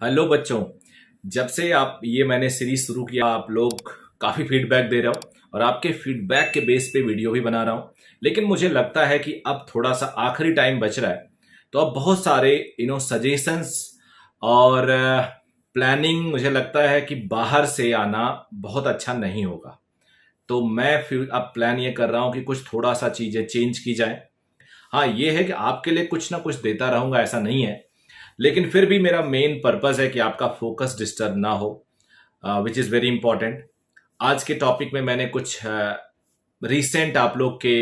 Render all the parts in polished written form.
Hello बच्चों। जब से आप ये मैंने सीरीज शुरू किया आप लोग काफ़ी फीडबैक दे रहे हो और आपके फीडबैक के बेस पे वीडियो भी बना रहा हूँ। लेकिन मुझे लगता है कि अब थोड़ा सा आखिरी टाइम बच रहा है, तो अब बहुत सारे सजेशंस और प्लानिंग मुझे लगता है कि बाहर से आना बहुत अच्छा नहीं होगा। तो मैं फिर अब प्लान ये कर रहा हूँ कि कुछ थोड़ा सा चीज़ें चेंज की जाए। हाँ, ये है कि आपके लिए कुछ ना कुछ देता रहूंगा, ऐसा नहीं है, लेकिन फिर भी मेरा मेन पर्पस है कि आपका फोकस डिस्टर्ब ना हो, विच इज़ वेरी इंपॉर्टेंट। आज के टॉपिक में मैंने कुछ रीसेंट आप लोग के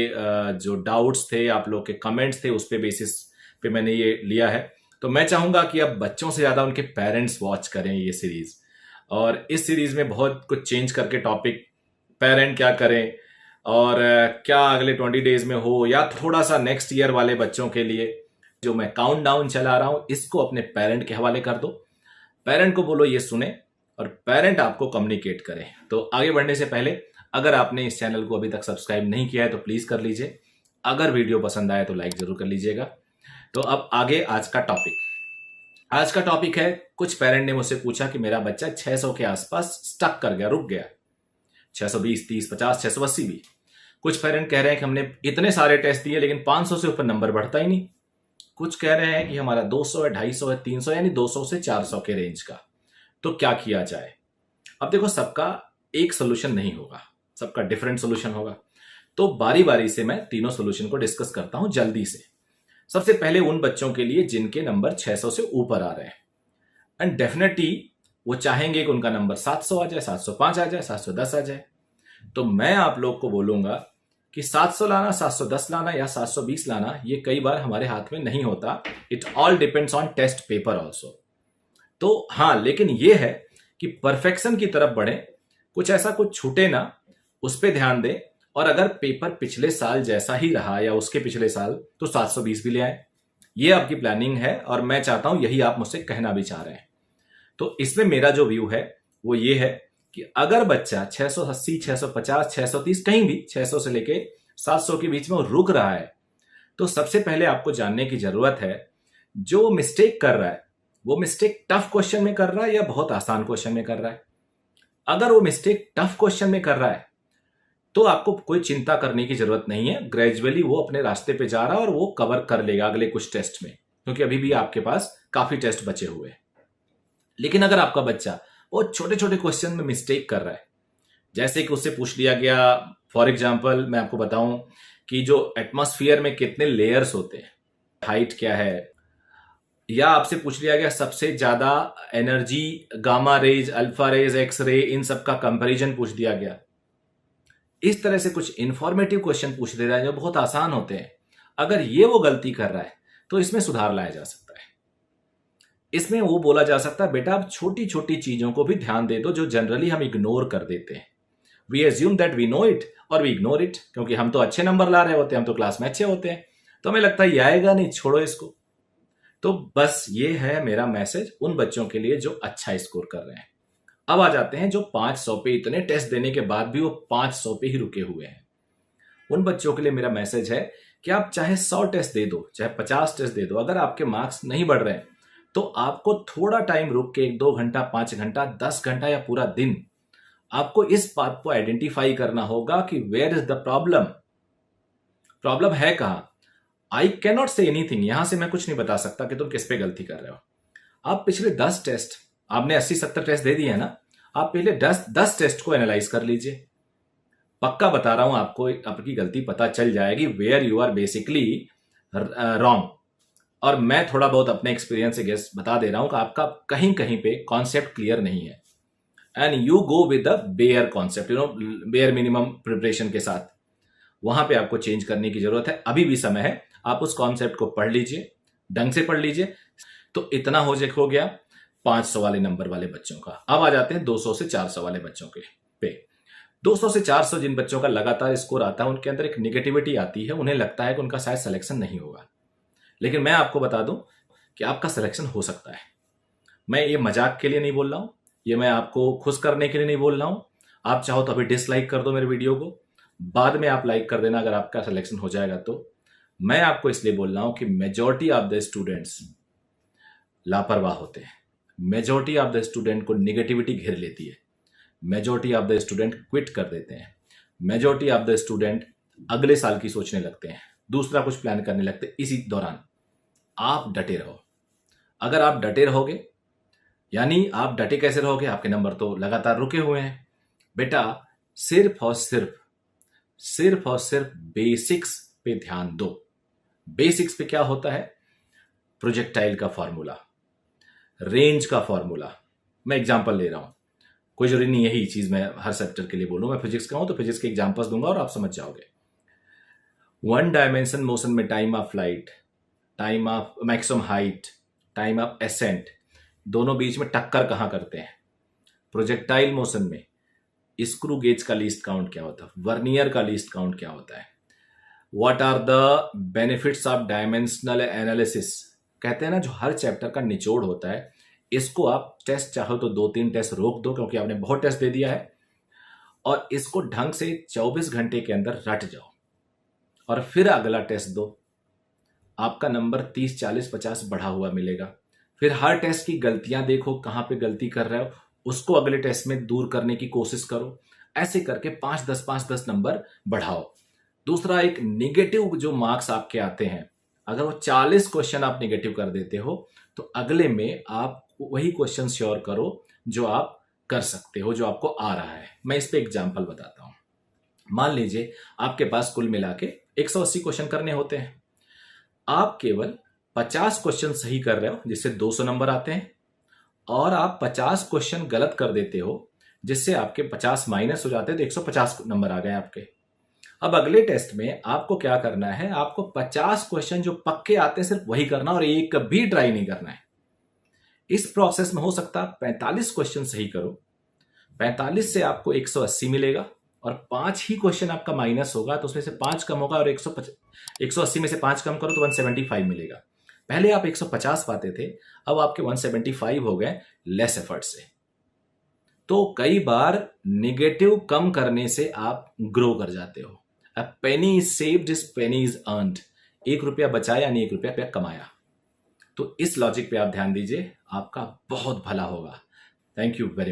जो डाउट्स थे, आप लोग के कमेंट्स थे, उस पे बेसिस पे मैंने ये लिया है। तो मैं चाहूँगा कि अब बच्चों से ज़्यादा उनके पेरेंट्स वॉच करें ये सीरीज़। और इस सीरीज़ में बहुत कुछ चेंज करके टॉपिक पेरेंट क्या करें और क्या अगले 20 डेज में हो या थोड़ा सा नेक्स्ट ईयर वाले बच्चों के लिए जो मैं काउंट डाउन चला रहा हूं, इसको अपने पेरेंट के हवाले कर दो। पेरेंट को बोलो ये सुने और पेरेंट आपको कम्युनिकेट करे। तो आगे बढ़ने से पहले अगर आपने इस चैनल को अभी तक सब्सक्राइब नहीं किया है तो प्लीज कर लीजिए। अगर वीडियो पसंद आए तो लाइक जरूर कर लीजिएगा। तो अब आगे आज का टॉपिक है, कुछ पेरेंट ने मुझसे पूछा कि मेरा बच्चा 600 के आसपास स्टक कर गया, रुक गया। 620, 30, 50, 680 भी। कुछ पेरेंट कह रहे हैं कि हमने इतने सारे टेस्ट दिए लेकिन 500 से ऊपर नंबर बढ़ता ही नहीं। कुछ कह रहे हैं कि हमारा 200 है, 250 है, 300, यानी 200 से 400 के रेंज का। तो क्या किया जाए? अब देखो, सबका एक सोल्यूशन नहीं होगा, सबका डिफरेंट सोल्यूशन होगा। तो बारी बारी से मैं तीनों सोल्यूशन को डिस्कस करता हूं जल्दी से। सबसे पहले उन बच्चों के लिए जिनके नंबर 600 से ऊपर आ रहे हैं, एंड डेफिनेटली वो चाहेंगे कि उनका नंबर 700 आ जाए, 705 आ जाए, 710 आ जाए। तो मैं आप लोग को बोलूंगा कि 700 लाना, 710 लाना या 720 लाना, ये कई बार हमारे हाथ में नहीं होता। It all depends on test paper also. तो हाँ, लेकिन ये है कि परफेक्शन की तरफ बढ़े, कुछ ऐसा कुछ छूटे ना, उस पर ध्यान दें। और अगर पेपर पिछले साल जैसा ही रहा या उसके पिछले साल, तो 720 भी ले आए। ये आपकी प्लानिंग है और मैं चाहता हूं यही आप मुझसे कहना भी चाह रहे हैं। तो इसमें मेरा जो व्यू है वो ये है कि अगर बच्चा 680, 650, 630, कहीं भी 600 से लेके 700 के बीच में रुक रहा है, तो सबसे पहले आपको जानने की जरूरत है जो मिस्टेक कर रहा है वो मिस्टेक टफ क्वेश्चन में कर रहा है या बहुत आसान क्वेश्चन में कर रहा है। अगर वो मिस्टेक टफ क्वेश्चन में कर रहा है तो आपको कोई चिंता करने की जरूरत नहीं है। ग्रेजुअली वो अपने रास्ते पे जा रहा है और वो कवर कर लेगा अगले कुछ टेस्ट में, क्योंकि अभी भी आपके पास काफी टेस्ट बचे हुए हैं। लेकिन अगर आपका बच्चा बहुत छोटे छोटे क्वेश्चन में मिस्टेक कर रहा है, जैसे कि उससे पूछ लिया गया, फॉर एग्जाम्पल मैं आपको बताऊं कि जो एटमॉस्फेयर में कितने लेयर्स होते हैं, हाइट क्या है, या आपसे पूछ लिया गया सबसे ज्यादा energy gamma rays, alpha rays, x ray, इन सब का कंपैरिजन पूछ दिया गया। इस तरह से कुछ इंफॉर्मेटिव क्वेश्चन पूछ दे रहा है जो बहुत आसान होते हैं। अगर ये वो गलती कर रहा है तो इसमें सुधार लाया जा सकता है। इसमें वो बोला जा सकता है, बेटा आप छोटी छोटी चीजों को भी ध्यान दे दो जो जनरली हम इग्नोर कर देते हैं। We assume that we know it और वी इग्नोर इट, क्योंकि हम तो अच्छे नंबर ला रहे होते हैं, हम तो क्लास में अच्छे होते हैं, तो हमें लगता है ये आएगा नहीं, छोड़ो इसको। तो बस ये है मेरा मैसेज उन बच्चों के लिए जो अच्छा स्कोर कर रहे हैं। अब आ जाते हैं जो 500 पे, इतने टेस्ट देने के बाद भी वो 500 पे ही रुके हुए हैं। उन बच्चों के लिए मेरा मैसेज है कि आप चाहे 100 टेस्ट दे दो, चाहे 50 टेस्ट दे दो, अगर आपके मार्क्स नहीं बढ़ रहे हैं तो आपको थोड़ा टाइम रुक के 1-2 घंटा, 5 घंटा, 10 घंटा या पूरा दिन आपको इस बात को आइडेंटिफाई करना होगा कि where is the problem. Problem है कहां? I can not say anything, यहां से मैं कुछ नहीं बता सकता कि तुम किस पे गलती कर रहे हो। आप पिछले 10 टेस्ट, आपने 80-70 टेस्ट दे दिए हैं ना, आप पहले 10 टेस्ट को एनालाइज कर लीजिए। पक्का बता रहा हूं आपको, आपकी गलती पता चल जाएगी, where you are basically wrong. और मैं थोड़ा बहुत अपने एक्सपीरियंस से गेस बता दे रहा हूं कि आपका कहीं कहीं पे कॉन्सेप्ट क्लियर नहीं है, and you go with the bare concept, bare minimum preparation के साथ। वहां पे आपको चेंज करने की जरूरत है, अभी भी समय है। आप उस कॉन्सेप्ट को पढ़ लीजिए, ढंग से पढ़ लीजिए। तो इतना हो गया 500 वाले नंबर वाले बच्चों का। अब आ जाते हैं 200 से 400 वाले बच्चों के पे। 200 से 400 जिन बच्चों का लगातार स्कोर आता है, उनके अंदर एक निगेटिविटी आती है, उन्हें लगता है कि उनका शायद सिलेक्शन नहीं होगा। लेकिन मैं आपको बता दूं कि आपका सिलेक्शन हो सकता है। मैं ये मजाक के लिए नहीं बोल रहा हूं, ये मैं आपको खुश करने के लिए नहीं बोल रहा हूं। आप चाहो तो अभी डिसलाइक कर दो मेरे वीडियो को, बाद में आप लाइक कर देना अगर आपका सिलेक्शन हो जाएगा तो। मैं आपको इसलिए बोल रहा हूं कि मेजॉरिटी ऑफ द स्टूडेंट्स लापरवाह होते हैं, मेजॉरिटी ऑफ द स्टूडेंट को निगेटिविटी घेर लेती है, majority of the student quit कर देते हैं, मेजॉरिटी ऑफ द स्टूडेंट अगले साल की सोचने लगते हैं, दूसरा कुछ प्लान करने लगते हैं। इसी दौरान आप डटे रहो। अगर आप डटे रहोगे, यानी आप डटे कैसे रहोगे, आपके नंबर तो लगातार रुके हुए हैं। बेटा सिर्फ और सिर्फ बेसिक्स पे ध्यान दो। बेसिक्स पे क्या होता है? प्रोजेक्टाइल का फॉर्मूला, रेंज का फॉर्मूला। मैं एग्जांपल ले रहा हूं, कोई जरूरी नहीं यही चीज मैं हर सेक्टर के लिए बोलूं। मैं फिजिक्स का हूं तो फिजिक्स के एग्जांपल्स दूंगा और आप समझ जाओगे। वन डायमेंशन मोशन में time of flight, time of maximum height, time of accent, दोनों बीच में टक्कर कहां करते हैं? प्रोजेक्टाइल मोशन में स्क्रू गेज का लीस्ट काउंट क्या होता है, वर्नियर का लीस्ट काउंट क्या होता है, what are the benefits of dimensional analysis. कहते हैं ना, जो हर चैप्टर का निचोड़ होता है, इसको आप टेस्ट चाहो तो 2-3 टेस्ट रोक दो, क्योंकि आपने बहुत टेस्ट दे दिया है, और इसको ढंग से 24 घंटे के अंदर रट जाओ और फिर अगला टेस्ट दो। आपका नंबर 30, 40, 50 बढ़ा हुआ मिलेगा। फिर हर टेस्ट की गलतियां देखो, कहां पे गलती कर रहे हो, उसको अगले टेस्ट में दूर करने की कोशिश करो। ऐसे करके 5-10 नंबर बढ़ाओ। दूसरा, एक निगेटिव जो मार्क्स आपके आते हैं, अगर वो 40 क्वेश्चन आप निगेटिव कर देते हो तो अगले में आप वही क्वेश्चन श्योर करो जो आप कर सकते हो, जो आपको आ रहा है। मैं इस पे एग्जांपल बताता हूं। मान लीजिए आपके पास कुल मिला के 180 क्वेश्चन करने होते हैं, आप केवल 50 क्वेश्चन सही कर रहे हो जिससे 200 नंबर आते हैं, और आप 50 क्वेश्चन गलत कर देते हो जिससे आपके 50 माइनस हो जाते हैं, तो 150 नंबर आ गए आपके। अब अगले टेस्ट में आपको क्या करना है? आपको 50 क्वेश्चन जो पक्के आते हैं सिर्फ वही करना और एक भी ट्राई नहीं करना है। इस प्रोसेस में हो सकता है 45 क्वेश्चन सही करो, 45 से आपको 180 मिलेगा, और 5 ही क्वेश्चन आपका माइनस होगा, तो उसमें से 5 कम होगा, और 180 में से 5 कम करो तो 175 मिलेगा। पहले आप 150 पाते थे, अब आपके 175 हो गए लेस एफर्ट से। तो कई बार निगेटिव कम करने से आप ग्रो कर जाते हो। A penny is saved is penny is earned। 1 रुपया बचाया यानी 1 रुपया कमाया। तो इस लॉजिक पे आप ध्यान दीजिए, आपका बहुत भला होगा। Thank you very much.